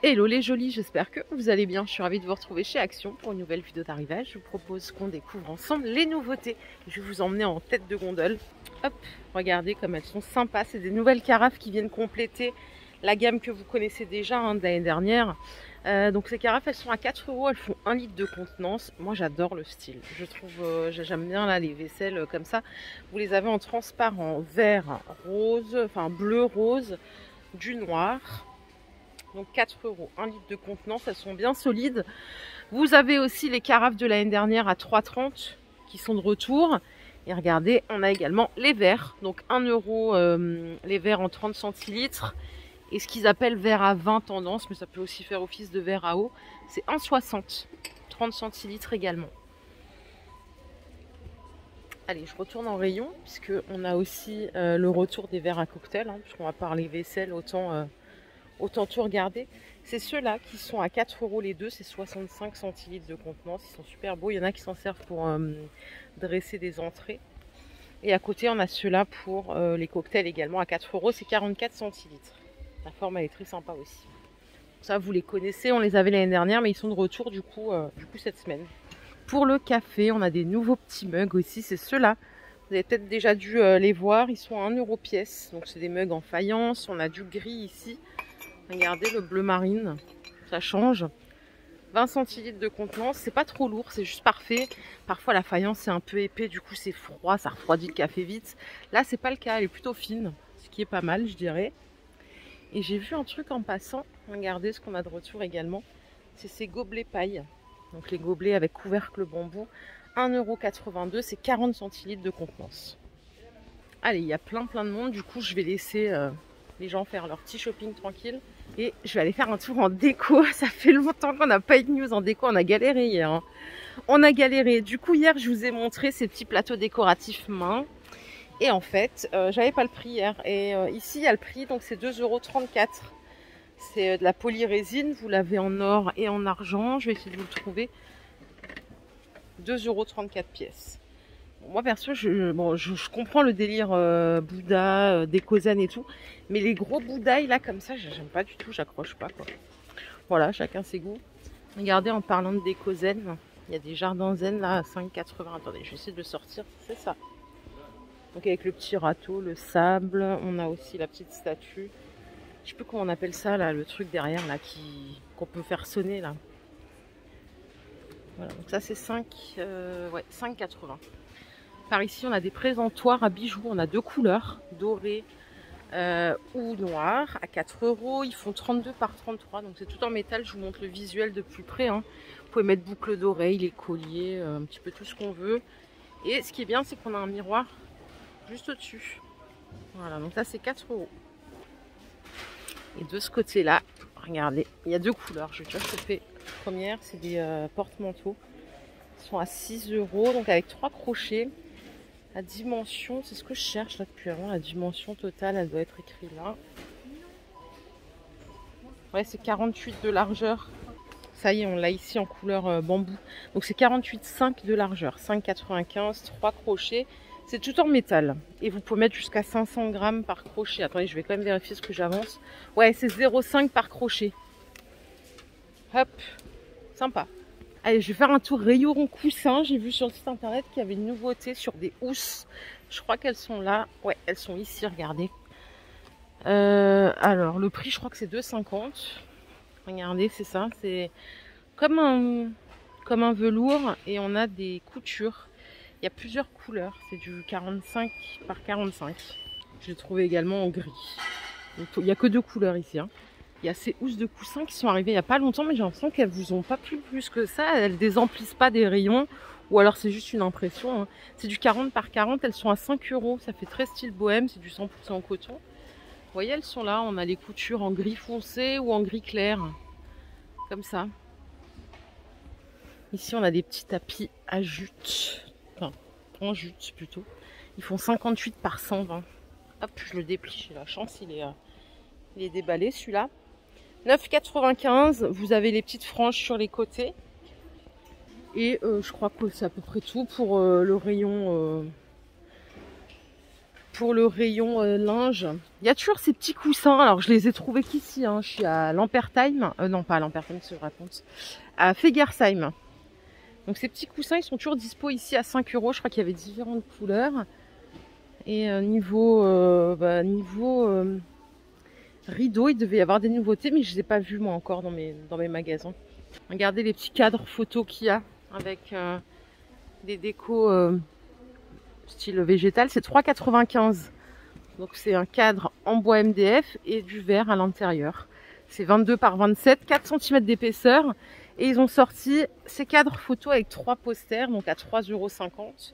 Hello les jolis, j'espère que vous allez bien. Je suis ravie de vous retrouver chez Action pour une nouvelle vidéo d'arrivage. Je vous propose qu'on découvre ensemble les nouveautés. Je vais vous emmener en tête de gondole. Hop, regardez comme elles sont sympas. C'est des nouvelles carafes qui viennent compléter la gamme que vous connaissez déjà de l'année dernière. Donc ces carafes, elles sont à 4 €, elles font 1 litre de contenance. Moi j'adore le style. Je trouve, j'aime bien là les vaisselles comme ça. Vous les avez en transparent, vert, rose, enfin bleu, rose, du noir. Donc 4 €, 1 litre de contenance, elles sont bien solides. Vous avez aussi les carafes de l'année dernière à 3,30 € qui sont de retour. Et regardez, on a également les verres. Donc 1 € les verres en 30 centilitres. Et ce qu'ils appellent verre à 20 tendance, mais ça peut aussi faire office de verre à eau, c'est 1,60 €, 30 centilitres également. Allez, je retourne en rayon, puisque on a aussi le retour des verres à cocktail, puisqu'on va parler vaisselle, autant tout regarder. C'est ceux-là qui sont à 4 € les deux, c'est 65 centilitres de contenance, ils sont super beaux. Il y en a qui s'en servent pour dresser des entrées. Et à côté, on a ceux-là pour les cocktails également à 4 €, c'est 44 centilitres. La forme elle est très sympa aussi. Ça, vous les connaissez, on les avait l'année dernière, mais ils sont de retour du coup cette semaine. Pour le café, on a des nouveaux petits mugs aussi, c'est ceux-là. Vous avez peut-être déjà dû les voir, ils sont à 1 € pièce. Donc c'est des mugs en faïence, on a du gris ici. Regardez le bleu marine, ça change. 20 centilitres de contenance, c'est pas trop lourd, c'est juste parfait. Parfois la faïence c'est un peu épais, du coup c'est froid, ça refroidit le café vite. Là c'est pas le cas, elle est plutôt fine, ce qui est pas mal je dirais. Et j'ai vu un truc en passant, regardez ce qu'on a de retour également, c'est ces gobelets paille. Donc les gobelets avec couvercle bambou, 1,82 €, c'est 40 centilitres de contenance. Allez, il y a plein de monde, du coup je vais laisser les gens faire leur petit shopping tranquille. Et je vais aller faire un tour en déco. Ça fait longtemps qu'on n'a pas eu de news en déco. On a galéré hier. On a galéré. Du coup, hier, je vous ai montré ces petits plateaux décoratifs main. Et en fait, j'avais pas le prix hier. Et ici, il y a le prix. Donc, c'est 2,34 €. C'est de la polyrésine. Vous l'avez en or et en argent. Je vais essayer de vous le trouver. 2,34 € pièce. Moi perso, je comprends le délire Bouddha, déco zen et tout, mais les gros bouddhailles là comme ça, j'aime pas du tout, j'accroche pas quoi. Voilà, chacun ses goûts. Regardez, en parlant de déco zen, il y a des jardins zen là à 5,80 €. Attendez, je vais essayer de le sortir, c'est ça. Donc avec le petit râteau, le sable, on a aussi la petite statue. Je sais plus comment on appelle ça là, le truc derrière là qu'on peut faire sonner là. Voilà, donc ça c'est 5,80 €. Par ici, on a des présentoirs à bijoux. On a deux couleurs, doré ou noir, à 4 €. Ils font 32 par 33, donc c'est tout en métal. Je vous montre le visuel de plus près. Vous pouvez mettre boucle d'oreille, les colliers, un petit peu tout ce qu'on veut. Et ce qui est bien, c'est qu'on a un miroir juste au-dessus. Voilà, donc ça c'est 4 €. Et de ce côté-là, regardez, il y a deux couleurs. Je vais déjà chauffer. La première, c'est des porte-manteaux. Ils sont à 6 €, donc avec 3 crochets. La dimension, c'est ce que je cherche là depuis avant. La dimension totale, elle doit être écrite là. Ouais, c'est 48 de largeur. Ça y est, on l'a ici en couleur bambou. Donc c'est 48,5 de largeur. 5,95, 3 crochets. C'est tout en métal. Et vous pouvez mettre jusqu'à 500 grammes par crochet. Attendez, je vais quand même vérifier ce que j'avance. Ouais, c'est 0,5 par crochet. Hop, sympa. Allez, je vais faire un tour rayon coussin. J'ai vu sur le site internet qu'il y avait une nouveauté sur des housses. Je crois qu'elles sont là. Ouais, elles sont ici, regardez. Alors, le prix, je crois que c'est 2,50 €. Regardez, c'est ça. C'est comme un velours et on a des coutures. Il y a plusieurs couleurs. C'est du 45 par 45. Je l'ai trouvé également en gris. Il n'y a que deux couleurs ici. Il y a ces housses de coussin qui sont arrivées il n'y a pas longtemps, mais j'ai l'impression qu'elles vous ont pas plu plus que ça. Elles désemplissent pas des rayons, ou alors c'est juste une impression. C'est du 40 par 40, elles sont à 5 €. Ça fait très style bohème, c'est du 100% coton. Vous voyez, elles sont là. On a les coutures en gris foncé ou en gris clair, comme ça. Ici, on a des petits tapis à jute, enfin en jute plutôt. Ils font 58 par 120. Hop, je le déplie. J'ai la chance, il est déballé celui-là. 9,95 €, vous avez les petites franges sur les côtés. Et je crois que c'est à peu près tout pour le rayon pour le rayon linge. Il y a toujours ces petits coussins. Alors, je les ai trouvés qu'ici. Hein. Je suis à Lampertheim. Non, pas à Lampertheim, c'est raconte. À Fegersheim. Donc, ces petits coussins, ils sont toujours dispo ici à 5 €. Je crois qu'il y avait différentes couleurs. Et niveau rideau, il devait y avoir des nouveautés, mais je ne les ai pas vus moi encore dans mes magasins. Regardez les petits cadres photos qu'il y a avec des décos style végétal. C'est 3,95 €. Donc c'est un cadre en bois MDF et du verre à l'intérieur. C'est 22 par 27, 4 cm d'épaisseur. Et ils ont sorti ces cadres photos avec 3 posters, donc à 3,50 €.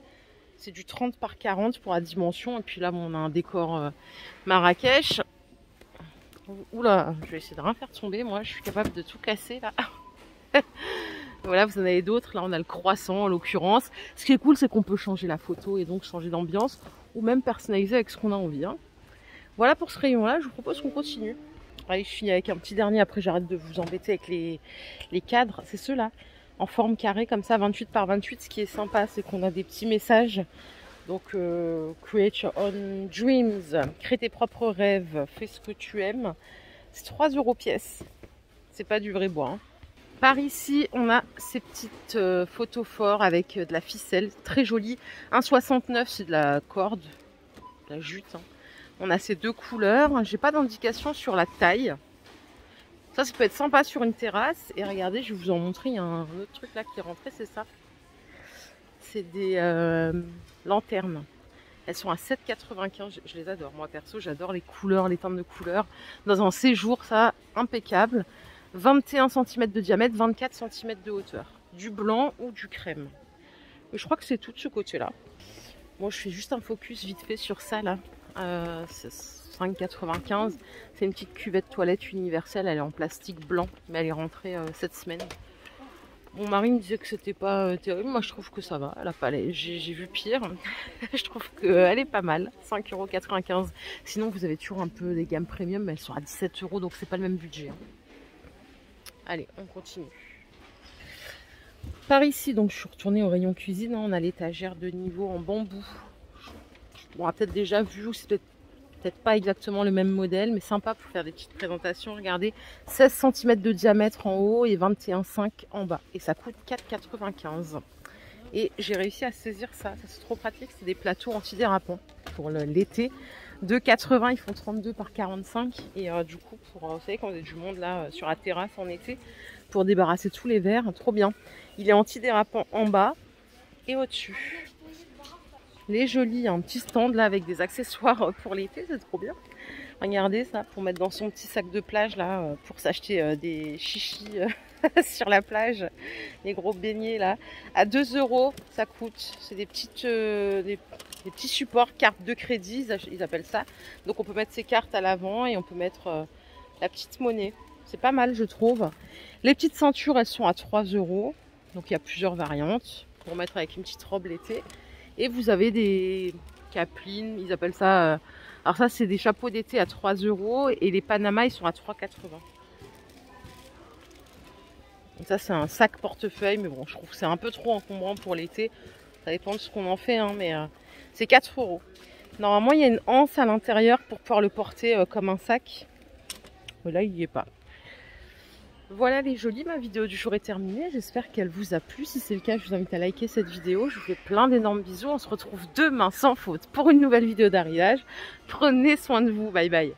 C'est du 30 par 40 pour la dimension. Et puis là, bon, on a un décor Marrakech. Oula, je vais essayer de rien faire tomber. Moi, je suis capable de tout casser là. Voilà, vous en avez d'autres. Là, on a le croissant en l'occurrence. Ce qui est cool, c'est qu'on peut changer la photo et donc changer d'ambiance ou même personnaliser avec ce qu'on a envie. Hein. Voilà pour ce rayon-là. Je vous propose qu'on continue. Allez, je finis avec un petit dernier. Après, j'arrête de vous embêter avec les cadres. C'est ceux-là, en forme carrée comme ça, 28 par 28. Ce qui est sympa, c'est qu'on a des petits messages. Donc, create your own dreams. Crée tes propres rêves. Fais ce que tu aimes. C'est 3 € pièce. C'est pas du vrai bois. Hein. Par ici, on a ces petites photos forts avec de la ficelle. Très jolie. 1,69 €, c'est de la corde. De la jute. Hein. On a ces deux couleurs. J'ai pas d'indication sur la taille. Ça peut être sympa sur une terrasse. Et regardez, je vais vous en montrer. Il y a un autre truc là qui est rentré, c'est ça. C'est des lanternes. Elles sont à 7,95 €. Je les adore. Moi, perso, j'adore les couleurs, les teintes de couleurs. Dans un séjour, ça, impeccable. 21 cm de diamètre, 24 cm de hauteur. Du blanc ou du crème. Et je crois que c'est tout de ce côté-là. Moi, je fais juste un focus vite fait sur ça, là. C'est 5,95 €. C'est une petite cuvette toilette universelle. Elle est en plastique blanc, mais elle est rentrée cette semaine. Mon mari me disait que c'était pas terrible. Moi, je trouve que ça va. Elle a pas, j'ai vu pire. Je trouve qu'elle est pas mal. 5,95 €. Sinon, vous avez toujours un peu des gammes premium, mais elles sont à 17 €, donc c'est pas le même budget. Hein. Allez, on continue. Par ici, donc je suis retournée au rayon cuisine. Hein. On a l'étagère de niveau en bambou. On a peut-être déjà vu, c'est peut-être pas exactement le même modèle, mais sympa pour faire des petites présentations. Regardez, 16 cm de diamètre en haut et 21,5 € en bas. Et ça coûte 4,95 €. Et j'ai réussi à saisir ça. Ça c'est trop pratique. C'est des plateaux antidérapants pour l'été. 2,80 €, ils font 32 par 45. Et du coup, vous savez, quand vous avez du monde là sur la terrasse en été, pour débarrasser tous les verres, trop bien. Il est antidérapant en bas et au-dessus. Il est joli, il y a un petit stand là avec des accessoires pour l'été, c'est trop bien. Regardez ça, pour mettre dans son petit sac de plage là, pour s'acheter des chichis sur la plage, les gros beignets là. À 2 € ça coûte, c'est des petits supports, cartes de crédit, ils appellent ça. Donc on peut mettre ses cartes à l'avant et on peut mettre la petite monnaie. C'est pas mal je trouve. Les petites ceintures elles sont à 3 €, donc il y a plusieurs variantes pour mettre avec une petite robe l'été. Et vous avez des caplines, ils appellent ça... alors ça, c'est des chapeaux d'été à 3 € et les Panama, ils sont à 3,80 €. Donc ça, c'est un sac portefeuille, mais bon, je trouve que c'est un peu trop encombrant pour l'été. Ça dépend de ce qu'on en fait, hein, mais c'est 4 €. Normalement, il y a une anse à l'intérieur pour pouvoir le porter comme un sac. Mais là, il n'y est pas. Voilà les jolis, ma vidéo du jour est terminée. J'espère qu'elle vous a plu. Si c'est le cas, je vous invite à liker cette vidéo. Je vous fais plein d'énormes bisous. On se retrouve demain sans faute pour une nouvelle vidéo d'arrivage. Prenez soin de vous. Bye bye.